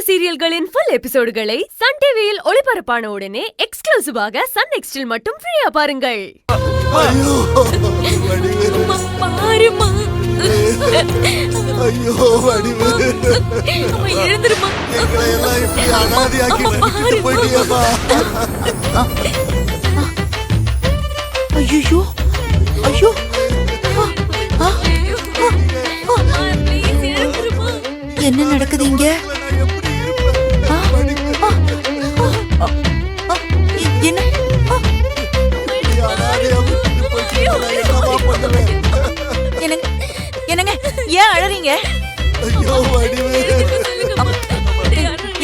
சீரியல்களின் full எபிசோடுகளை Sun டிவியில் ஒளிபரப்பான உடனே எக்ஸ்க்ளூசிவாக சன் நெக்ஸ்டில் மட்டும் ஃப்ரீயா பாருங்கள். ஐயோ பாருமா. ஐயோ வடிவு அம்மா எழுந்திருமா. எங்களை எல்லாம் இப்படி அனாதையாக்கி விட்டுட்டு போயிட்டியேப்பா. ஐயோ ஐயோ ப்ளீஸ் எழுந்திருமா. என்ன நடக்குது இங்க? என்ன என்னங்க ஏன் அழறீங்க? ஐயோ வடிவு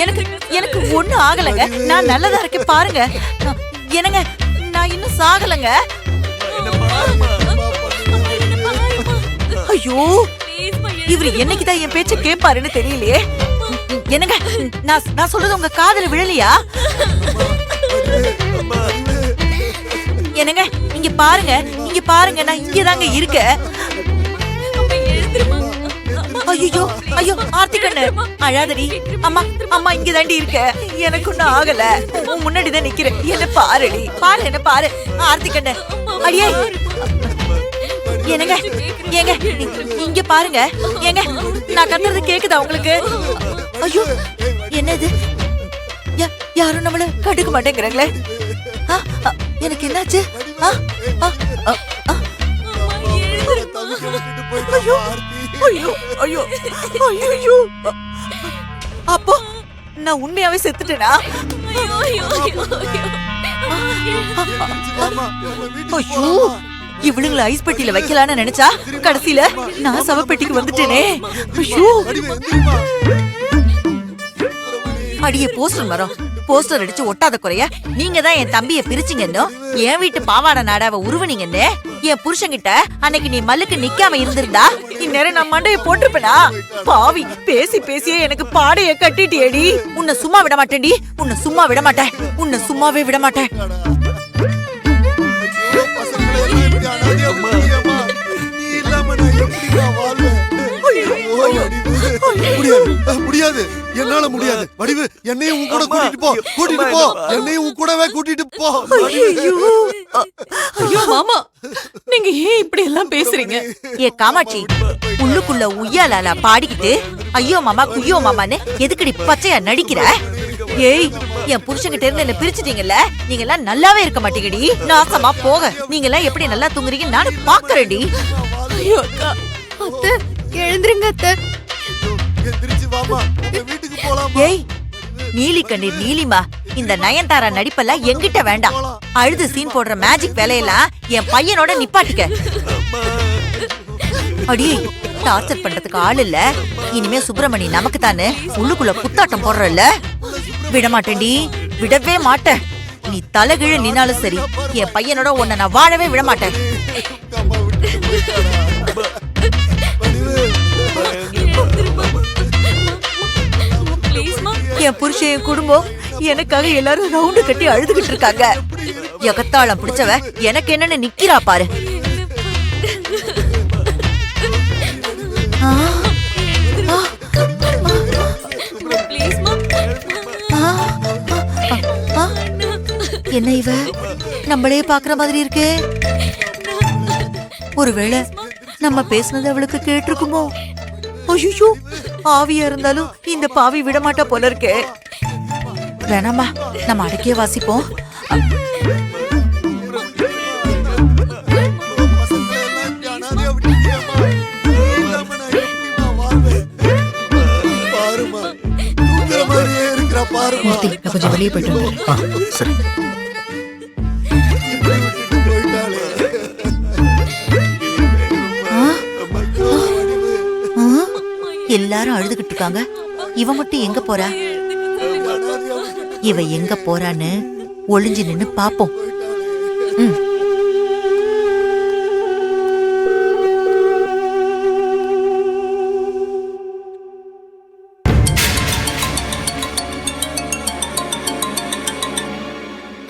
எனக்கு எனக்கு ஒண்ணும் ஆகலங்க. நான் நல்லதா இருக்கேன் பாருங்க. என்னங்க நான் இன்னும் சாகலங்க. ஐயோ இவரு என்னைக்குதான் என் பேச்ச கேட்பாருன்னு தெரியலையே. என்னங்க நான் சொல்றது உங்க காதுல விழலையா? என்னங்க இங்க பாருங்க நான் இங்கதாங்க இருக்கேன். ஐயோ ஐயோ ஆர்த்தி கண்ணு அழாதடி. அம்மா அம்மா இங்க தாண்டி இருக்க. எனக்கு ஒன்னும் ஆகல. முன்னாடிதான் நிக்கிறேன். என்ன பாருடி என்ன பாரு ஆர்த்தி கண்ணு. அடியே என்னங்க ஏங்க இங்க பாருங்க. ஏங்க நான் கத்துறது கேக்குதா உங்களுக்கு? ஐயோ என்னது யாரும் நம்மள கண்டுக்க மாட்டேங்கிறாங்களே. எனக்கு என்னாச்சு? ஐயோ ஐயோ ஐயோ ஐயோ அப்போ நான் உண்மையாவே செத்துட்டேனா? ஐயோ இவளுங்களை ஐஸ் பெட்டியில வைக்கலான்னு நினைச்சா கடைசியில நான் சவப்பெட்டிக்கு வந்துட்டேனே. ஐயோ அடியே போஸ்டர் மரம் போஸ்டர் அடிச்சு ஒட்டாத குறைய நீங்க தான் என் தம்பிய பிரிச்சிங்கன்னு என் வீட்டு பாவாடை நாடாவ உருவனீங்கன்னு என் புருஷன்கிட்ட அன்னைக்கு நீ மல்லுக்கு நிக்காம இருந்திருந்தா இந்நேரம் நான் மண்டைய போட்டிருப்பேனா? பாவி பேசி பேசியே எனக்கு பாடைய கட்டிட்டியேடி. உன்னை சும்மா விட மாட்டேன்டி. உன்னை சும்மா விட மாட்டேன். உன்னை சும்மாவே விட மாட்டேன். முடியாது என்னால முடியாது. வடிவு என்னையும் உன் கூட கூட்டிட்டு போ. என்னையும் உன் கூடவே கூட்டிட்டு போ. ஐயோ மாமா நீங்க ஏன் இப்படி எல்லாம் பேசுறீங்க? ஏ காமாட்சி உள்ளுக்குள்ள உய்யாலால பாடிக்கிட்டு ஐயோ மாமா குய்யோ மாமான்னு எதுக்கடி பச்சையா நடிக்கிற? ஏய் என் புருஷன்கிட்ட இருந்து என்ன பிரிச்சுட்டீங்கல்ல. நீங்க எல்லாம் நல்லாவே இருக்க மாட்டீங்கடி. நாசமா போக. நீங்க எல்லாம் எப்படி நல்லா தூங்குறீங்க நானும் பாக்குறேன்டி. ஐயோ அக்கா அத்தை எழுந்திருங்க அத்தை. எந்திரிச்சு வாமா வீட்டுக்கு போலாம். ஏய் நீலி கண்ணீர் நீலிமா இந்த நயன்தாரா நடிப்பெல்லாம் எங்கிட்ட வேண்டாம். அழுது சீன் போடுற மேஜிக் வேலையெல்லாம் என் பையனோட நிப்பாட்டிக்க. அடி டார்ச்சர் பண்றதுக்கு ஆள் இல்ல. இனிமே சுப்பிரமணி நமக்கு தானே உள்ளுக்குள்ள புத்தாட்டம் போடுறல்ல. விடமாட்டேன்டி விடவே மாட்டேன். நீ தலைகீழ நின்னாலும் சரி என் பையனோட உன்னை நான் வாழவே விட மாட்டேன். என் புருஷன் என் குடும்பம் எனக்காக எல்லாரும் ரவுண்டு கட்டி அழுதுகிட்டு இருக்காங்க. எகத்தாளம் பிடிச்சவ எனக்கு என்னன்னு நிக்கிறா பாரு. என்ன இவ நம்மளே பாக்குற மாதிரி இருக்கே. ஒருவேளை நம்ம பேசுனது அவளுக்கு கேட்டிருக்குமோ? ஐயோ ஆவியா இருந்தாலும் இந்த பாவி விடமாட்டா போல இருக்கே. வேணாமா நம்ம அடக்கிய வாசிப்போம். கொஞ்சம் வெளியே போயிட்டு சரி. எல்லாரும் அழுதுகிட்டு இருக்காங்க. இவ மட்டும் எங்க போறா? இவ எங்க போறான்னு ஒளிஞ்சு நின்னு பாப்போம்.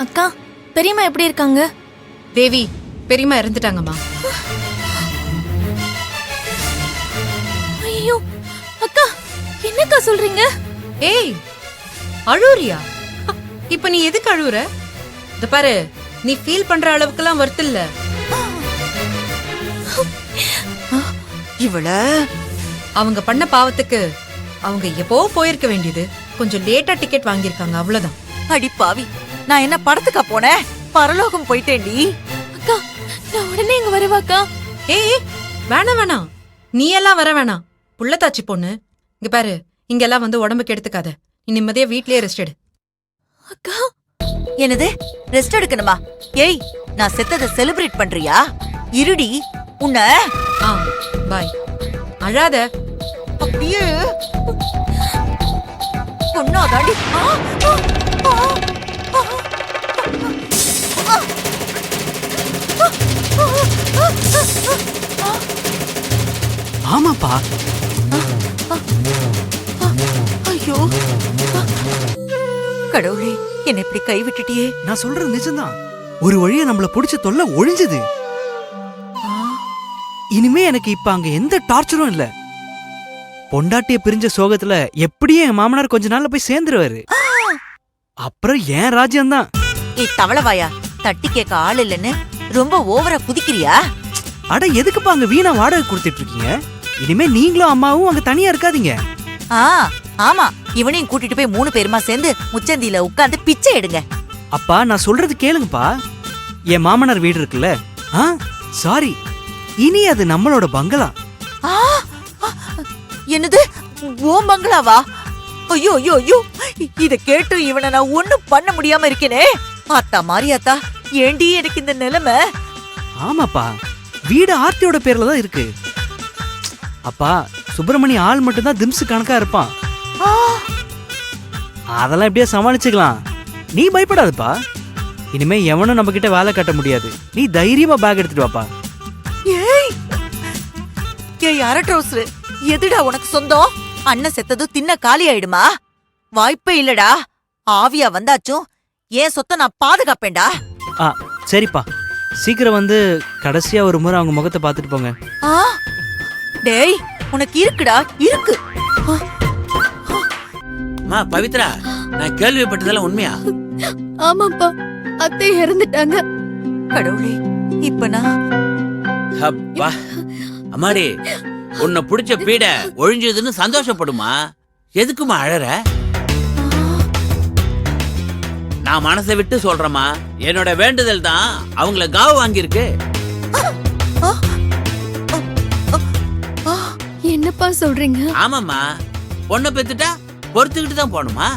அக்கா பெரியம்மா எப்படி இருக்காங்க? தேவி பெரியம்மா இறந்துட்டாங்கம்மா. ஐயோ அக்கா என்னக்கா சொல்றீங்க? ஏய் அழுறியா? இப்ப நீ எதுக்கு அழுவுற? இத பாரு, நீ ஃபீல் பண்ற அளவுக்குலாம் வருத்து இல்ல. இவள அவங்க பண்ண பாவத்துக்கு அவங்க எப்போ போயிருக்க வேண்டியது. கொஞ்சம் லேட்டா டிக்கெட் வாங்கியிருக்காங்க, அவ்வளவுதான். அடி பாவி, நான் என்ன படத்துக்கா போனேன்? பரலோகம் போயிட்டேன்டி. அக்கா நான் உடனே இங்க வரவாக்கா? ஏய் வேணாம் வேணாம், நீ எல்லாம் வர வேணாம். புள்ளத்தாச்சி பொண்ணு, இங்க பாரு, இங்கெல்லாம் வந்து உடம்புக்கு எடுத்துக்காத. நீ நிம்மதியா வீட்லயே ரெஸ்ட் எடு. அக்கா என்னது ரெஸ்ட் எடுக்கணுமா? ஏய், நான் செத்ததை செலிப்ரேட் பண்றியா? இருடி உன்ன. ஆ பாய். அழாத. அப்படியே பொண்ணாதாண்டி. ஆமாப்பா. ஐயோ கடவுளே, என்ன இப்படி கை விட்டுட்டியே. நான் சொல்றது நிஜம்தான். ஒரு வழியா நம்மள புடிச்ச தொல்லை ஒழிஞ்சது. இனிமே எனக்கு இப்ப அங்க எந்த டார்ச்சரும் இல்ல. பொண்டாட்டிய பிரிஞ்ச சோகத்துல எப்படியும் என் மாமனார் கொஞ்ச நாள்ல போய் சேர்ந்துருவாரு. அப்புறம் ஏன் ராஜ்யம்தான். ஏய் தவளவாயா, தட்டி கேட்க ஆள் இல்லைன்னு ரொம்ப ஓவரா குதிக்கிறியா? அட எதுக்குப்பா அங்க வீணா வாடகை கொடுத்துட்டு இருக்கீங்க? இனிமே நீங்களும் அம்மாவும் அங்க தனியா இருக்காதீங்க. ஆமா, இவனையும் கூட்டிட்டு போய் 3 பேருமா சேர்ந்து முச்சந்தியில உட்கார்ந்து பிச்சை எடுங்க. அப்பா நான் சொல்றது கேளுங்கப்பா. என் மாமனார் வீடு இருக்குல்ல, சாரி, இனி அது நம்மளோட பங்களா. என்னது ஓம் பங்களாவா? ஐயோ ஐயோ ஐயோ, இத கேட்டு இவனை நான் ஒண்ணும் பண்ண முடியாம இருக்கேனே. ஆத்தா மாரியாத்தா, ஏண்டி எனக்கு இந்த நிலைமை? ஆமாப்பா, வீடு ஆர்த்தியோட பேர்ல தான் இருக்கு. அப்பா சுப்பிரமணி ஆள் மட்டும் தான் திம்சு கணக்கா இருப்பான். அதெல்லாம் எப்படியா சமாளிச்சுக்கலாம். நீ பயப்படாதப்பா. இனிமே எவனும் நம்ம கிட்ட வேலை கட்ட முடியாது. நீ தைரியமா பேக் எடுத்துட்டு வாப்பா. ஏய் ஏய் அரட்ரோஸ், எதுடா உனக்கு சொந்தம்? அண்ணன் செத்ததும் தின்ன காலி ஆயிடுமா? வாய்ப்பே இல்லடா. ஆவியா வந்தாச்சும் ஏன் சொத்த நான் பாதுகாப்பேன்டா. சரிப்பா, சீக்கிரம் வந்து கடைசியா ஒரு முறை அவங்க முகத்தை பார்த்துட்டு போங்க. டேய் உனக்கு இருக்குடா, இருக்கு. மா பவித்ரா, நான் கேள்விப்பட்டதெல்லாம் உண்மையா? ஆமாப்பா, அத்தை இறந்துட்டாங்க. கடவுளே, இப்ப நான் அப்பா அம்மாடி, உன்னை புடிச்ச பீட ஒழிஞ்சதுன்னு சந்தோஷப்படுமா? எதுக்குமா அழற? நான் மனசை விட்டு சொல்றேம்மா, என்னோட வேண்டுதல் தான் அவங்கள காவு வாங்கியிருக்கு. என்னப்பா சொல்றீங்க? ஆமாம்மா, பொண்ணை பெத்துட்டா பொறுத்துக்கிட்டு தான் போகணுமா?